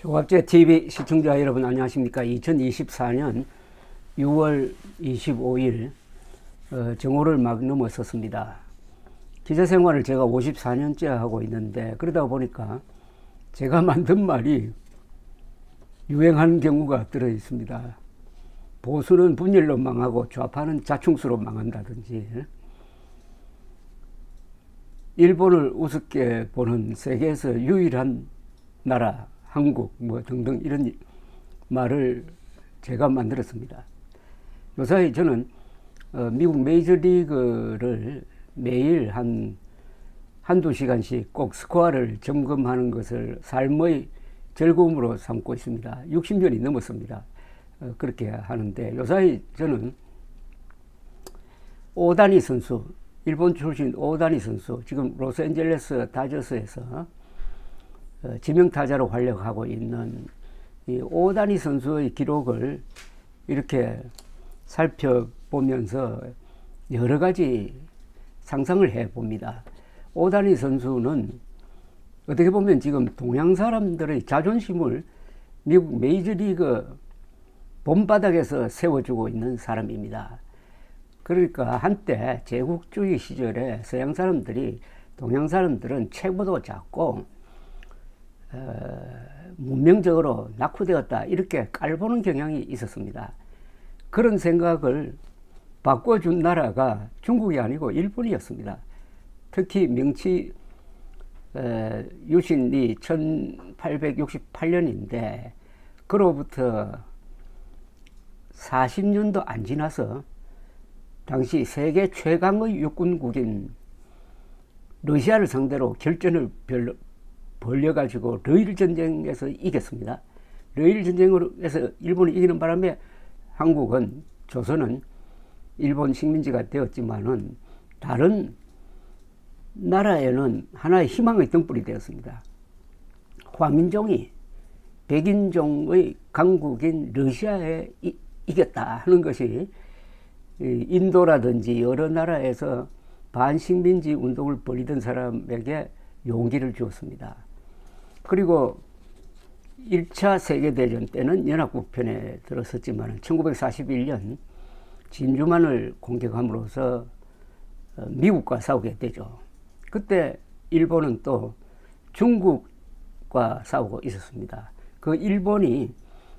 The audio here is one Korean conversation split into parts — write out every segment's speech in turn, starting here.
조갑제 TV 시청자 여러분 안녕하십니까. 2024년 6월 25일 정오를 막 넘어섰습니다. 기자 생활을 제가 54년째 하고 있는데 그러다 보니까 제가 만든 말이 유행하는 경우가 들어 있습니다. 보수는 분열로 망하고 좌파는 자충수로 망한다든지, 일본을 우습게 보는 세계에서 유일한 나라 한국 뭐 등등 이런 말을 제가 만들었습니다. 요사이 저는 미국 메이저리그를 매일 한두 시간씩 꼭 스코어를 점검하는 것을 삶의 즐거움으로 삼고 있습니다. 60년이 넘었습니다. 그렇게 하는데 요사이 저는 오다니 선수, 일본 출신 오다니 선수, 지금 로스앤젤레스 다저스에서 지명타자로 활약하고 있는 이 오다니 선수의 기록을 이렇게 살펴보면서 여러 가지 상상을 해봅니다. 오다니 선수는 어떻게 보면 지금 동양 사람들의 자존심을 미국 메이저리그 본바닥에서 세워주고 있는 사람입니다. 그러니까 한때 제국주의 시절에 서양 사람들이 동양 사람들은 체구도 작고 문명적으로 낙후되었다 이렇게 깔보는 경향이 있었습니다. 그런 생각을 바꿔준 나라가 중국이 아니고 일본이었습니다. 특히 명치 유신이 1868년인데 그로부터 40년도 안 지나서 당시 세계 최강의 육군국인 러시아를 상대로 결전을 벌려가지고 러일 전쟁에서 이겼습니다. 러일 전쟁에서 일본이 이기는 바람에 한국은, 조선은 일본 식민지가 되었지만은 다른 나라에는 하나의 희망의 등불이 되었습니다. 화민종이 백인종의 강국인 러시아에 이겼다 하는 것이 인도라든지 여러 나라에서 반식민지 운동을 벌이던 사람에게 용기를 주었습니다. 그리고 1차 세계대전 때는 연합국 편에 들어섰지만 1941년 진주만을 공격함으로써 미국과 싸우게 되죠. 그때 일본은 또 중국과 싸우고 있었습니다. 그 일본이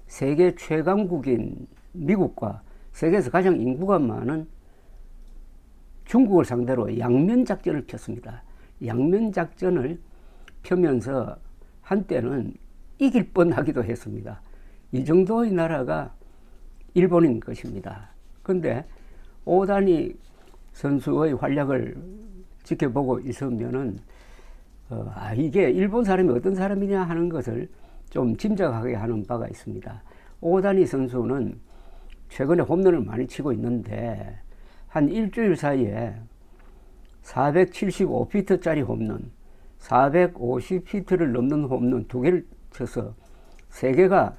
세계 최강국인 미국과 세계에서 가장 인구가 많은 중국을 상대로 양면작전을 폈습니다. 양면작전을 펴면서 한때는 이길 뻔하기도 했습니다. 이 정도의 나라가 일본인 것입니다. 그런데 오다니 선수의 활약을 지켜보고 있으면은 이게 일본 사람이 어떤 사람이냐 하는 것을 좀 짐작하게 하는 바가 있습니다. 오다니 선수는 최근에 홈런을 많이 치고 있는데 한 일주일 사이에 475피트짜리 홈런, 450피트를 넘는 홈런 2개를 쳐서 3개가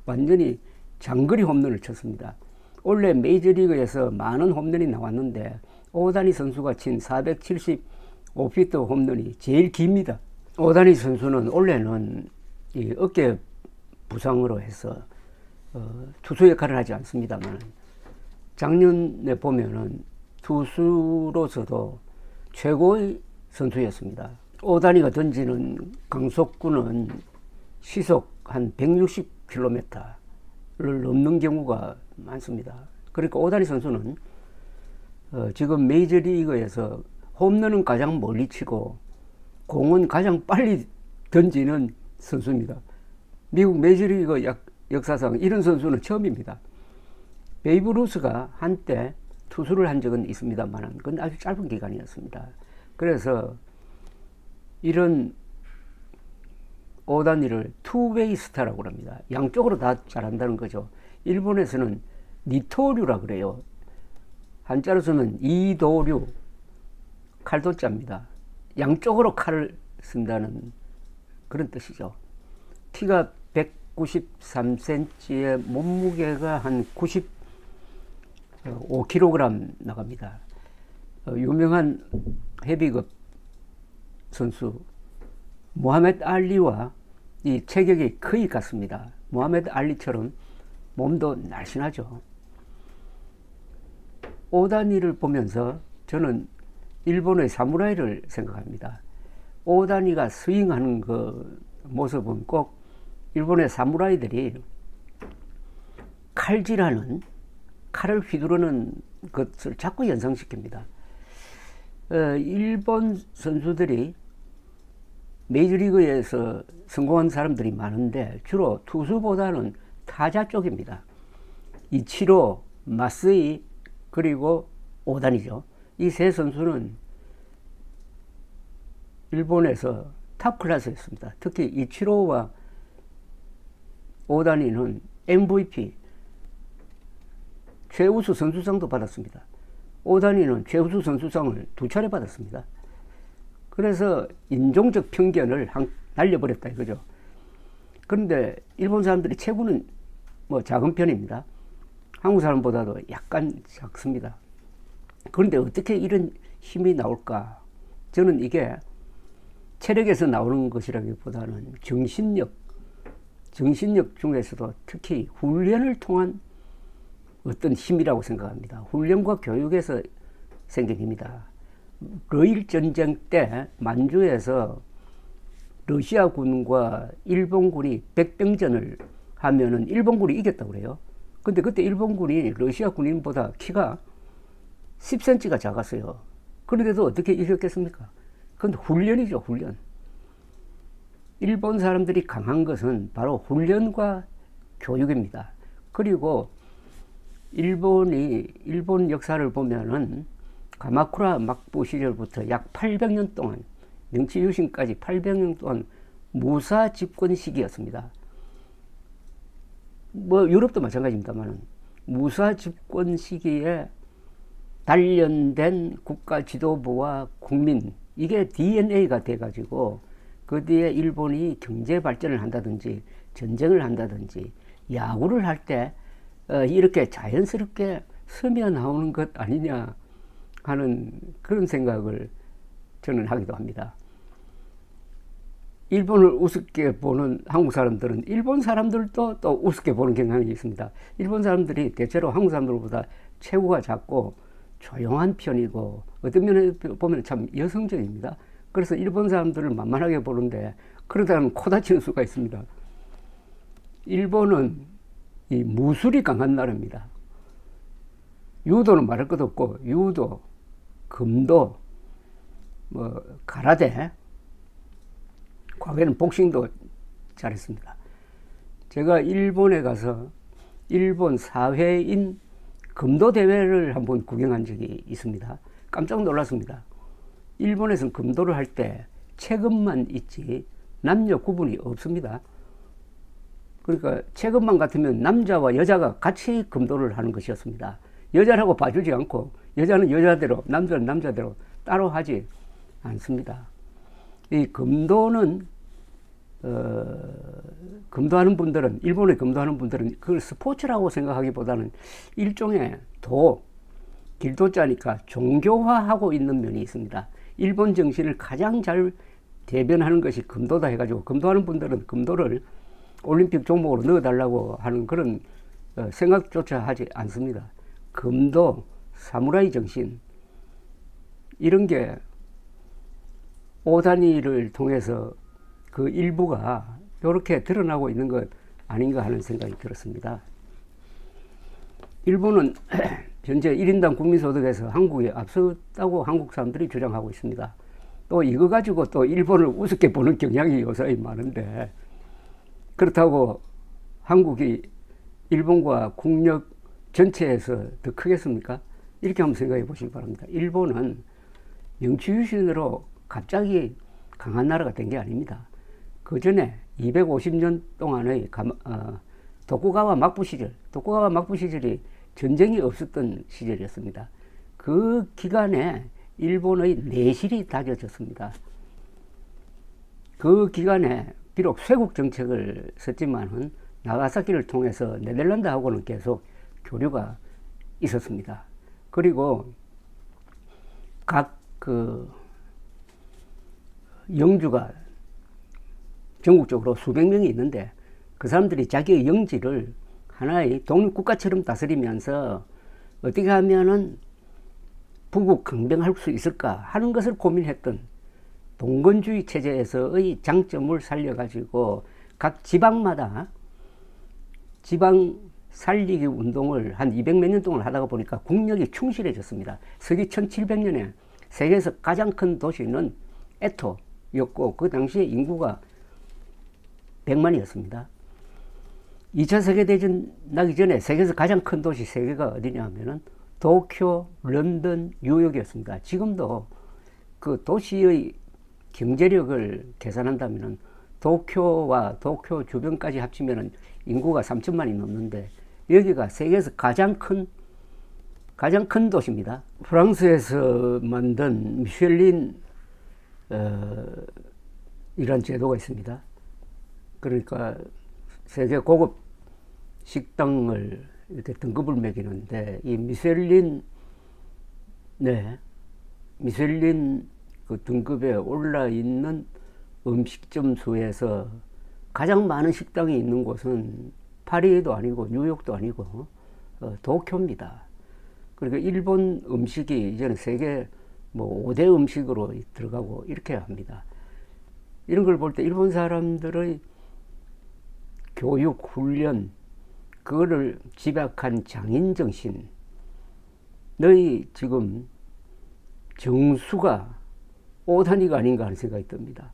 완전히 장거리 홈런을 쳤습니다. 원래 메이저리그에서 많은 홈런이 나왔는데 오다니 선수가 친 475피트 홈런이 제일 깁니다. 오다니 선수는 원래는 이 어깨 부상으로 해서 투수 역할을 하지 않습니다만 작년에 보면은 투수로서도 최고의 선수였습니다. 오다니가 던지는 강속구는 시속 한 160km를 넘는 경우가 많습니다. 그러니까 오다니 선수는 지금 메이저리그에서 홈런은 가장 멀리 치고 공은 가장 빨리 던지는 선수입니다. 미국 메이저리그 역사상 이런 선수는 처음입니다. 베이브 루스가 한때 투수를 한 적은 있습니다만 그건 아주 짧은 기간이었습니다. 그래서 이런 오다니를 투웨이 스타라고 합니다. 양쪽으로 다 잘한다는 거죠. 일본에서는 니토류라 그래요. 한자로 쓰면 이도류, 칼도자입니다. 양쪽으로 칼을 쓴다는 그런 뜻이죠. 키가 193cm에 몸무게가 한 95kg 나갑니다. 유명한 헤비급 선수 모하메드 알리와 이 체격이 거의 같습니다. 모하메드 알리처럼 몸도 날씬하죠. 오다니를 보면서 저는 일본의 사무라이를 생각합니다. 오다니가 스윙하는 그 모습은 꼭 일본의 사무라이들이 칼질하는, 칼을 휘두르는 것을 자꾸 연상시킵니다. 일본 선수들이 메이저리그에서 성공한 사람들이 많은데 주로 투수보다는 타자 쪽입니다. 이치로, 마쓰이, 그리고 오다니죠. 이 세 선수는 일본에서 탑 클래스였습니다. 특히 이치로와 오다니는 MVP, 최우수 선수상도 받았습니다. 오다니는 최우수 선수상을 2차례 받았습니다. 그래서 인종적 편견을 날려버렸다 이거죠. 그런데 일본 사람들이 체구는 뭐 작은 편입니다. 한국 사람보다도 약간 작습니다. 그런데 어떻게 이런 힘이 나올까? 저는 이게 체력에서 나오는 것이라기보다는 정신력 중에서도 특히 훈련을 통한 어떤 힘이라고 생각합니다. 훈련과 교육에서 생긴 힘이다. 러일 전쟁 때 만주에서 러시아군과 일본군이 백병전을 하면은 일본군이 이겼다고 그래요. 근데 그때 일본군이 러시아 군인보다 키가 10cm가 작았어요. 그런데도 어떻게 이겼겠습니까? 그건 훈련이죠, 훈련. 일본 사람들이 강한 것은 바로 훈련과 교육입니다. 그리고 일본 역사를 보면은 가마쿠라 막부 시절부터 약 800년 동안, 명치 유신까지 800년 동안 무사 집권 시기였습니다. 뭐 유럽도 마찬가지입니다만 무사 집권 시기에 단련된 국가 지도부와 국민, 이게 DNA가 돼가지고 그 뒤에 일본이 경제 발전을 한다든지 전쟁을 한다든지 야구를 할 때 이렇게 자연스럽게 스며 나오는 것 아니냐 하는 그런 생각을 저는 하기도 합니다. 일본을 우습게 보는 한국 사람들은 일본 사람들도 또 우습게 보는 경향이 있습니다. 일본 사람들이 대체로 한국 사람들보다 체구가 작고 조용한 편이고 어떤 면에 보면 참 여성적입니다. 그래서 일본 사람들을 만만하게 보는데 그러다가는 코 다치는 수가 있습니다. 일본은 이 무술이 강한 나라입니다. 유도는 말할 것도 없고 유도, 금도, 뭐 가라데, 과거에는 복싱도 잘했습니다. 제가 일본에 가서 일본 사회인 금도 대회를 한번 구경한 적이 있습니다. 깜짝 놀랐습니다. 일본에서는 금도를 할 때 체급만 있지 남녀 구분이 없습니다. 그러니까 체급만 같으면 남자와 여자가 같이 금도를 하는 것이었습니다. 여자라고 봐주지 않고 여자는 여자대로 남자는 남자대로 따로 하지 않습니다. 이 금도는 금도하는 분들은, 일본에 금도하는 분들은 그걸 스포츠라고 생각하기보다는 일종의 길도자니까 종교화하고 있는 면이 있습니다. 일본 정신을 가장 잘 대변하는 것이 금도다 해가지고 금도하는 분들은 금도를 올림픽 종목으로 넣어달라고 하는 그런 생각조차 하지 않습니다. 금도, 사무라이 정신, 이런 게 오다니를 통해서 그 일부가 이렇게 드러나고 있는 것 아닌가 하는 생각이 들었습니다. 일본은 현재 1인당 국민소득에서 한국이 앞섰다고 한국 사람들이 주장하고 있습니다. 또 이거 가지고 또 일본을 우습게 보는 경향이 요새 많은데, 그렇다고 한국이 일본과 국력 전체에서 더 크겠습니까? 이렇게 한번 생각해 보시기 바랍니다. 일본은 명치유신으로 갑자기 강한 나라가 된 게 아닙니다. 그 전에 250년 동안의 도쿠가와 막부 시절이 전쟁이 없었던 시절이었습니다. 그 기간에 일본의 내실이 다져졌습니다. 그 기간에 비록 쇄국 정책을 썼지만은 나가사키를 통해서 네덜란드하고는 계속 교류가 있었습니다. 그리고 각 영주가 전국적으로 수백 명이 있는데 그 사람들이 자기의 영지를 하나의 독립국가처럼 다스리면서 어떻게 하면은 부국 강병할 수 있을까 하는 것을 고민했던 봉건주의 체제에서의 장점을 살려가지고 각 지방마다 지방 살리기 운동을 한 200몇 년 동안 하다가 보니까 국력이 충실해졌습니다. 서기 1700년에 세계에서 가장 큰 도시는 에토였고 그 당시에 인구가 100만이었습니다. 2차 세계대전 나기 전에 세계에서 가장 큰 도시 세 개가 어디냐 하면은 도쿄, 런던, 뉴욕이었습니다. 지금도 그 도시의 경제력을 계산한다면은 도쿄와 도쿄 주변까지 합치면은 인구가 3천만이 넘는데 여기가 세계에서 가장 큰 도시입니다. 프랑스에서 만든 미슐린 이란 제도가 있습니다. 그러니까 세계 고급 식당을 이렇게 등급을 매기는데 이 미슐린 그 등급에 올라 있는 음식점 수에서 가장 많은 식당이 있는 곳은 파리도 아니고 뉴욕도 아니고 도쿄입니다. 그리고 일본 음식이 이제는 세계 뭐 5대 음식으로 들어가고 이렇게 합니다. 이런 걸 볼 때 일본 사람들의 교육, 훈련, 그거를 집약한 장인정신, 너희 지금 정수가 5단위가 아닌가 하는 생각이 듭니다.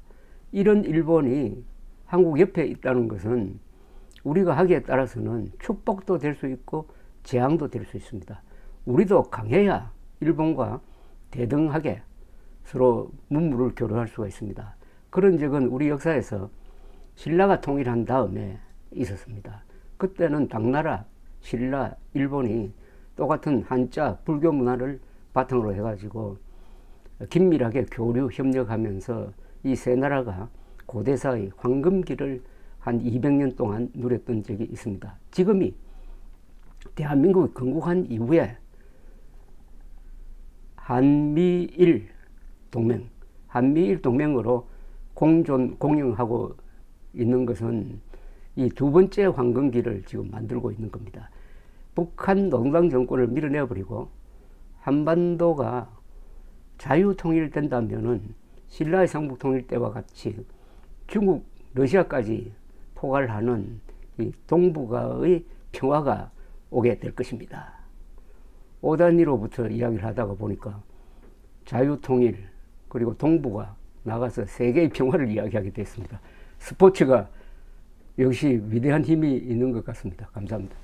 이런 일본이 한국 옆에 있다는 것은 우리가 하기에 따라서는 축복도 될 수 있고 재앙도 될 수 있습니다. 우리도 강해야 일본과 대등하게 서로 문물을 교류할 수가 있습니다. 그런 적은 우리 역사에서 신라가 통일한 다음에 있었습니다. 그때는 당나라, 신라, 일본이 똑같은 한자, 불교 문화를 바탕으로 해가지고 긴밀하게 교류, 협력하면서 이 세 나라가 고대사의 황금기를 한 200년 동안 누렸던 적이 있습니다. 지금이 대한민국이 건국한 이후에 한미일 동맹으로 공영하고 있는 것은 이 두 번째 황금기를 지금 만들고 있는 겁니다. 북한 노동당 정권을 밀어내버리고 한반도가 자유통일된다면은 신라의 상북통일 때와 같이 중국, 러시아까지 포괄하는 이 동북아의 평화가 오게 될 것입니다. 5단위로부터 이야기를 하다가 보니까 자유통일 그리고 동북아 나가서 세계의 평화를 이야기하게 됐습니다. 스포츠가 역시 위대한 힘이 있는 것 같습니다. 감사합니다.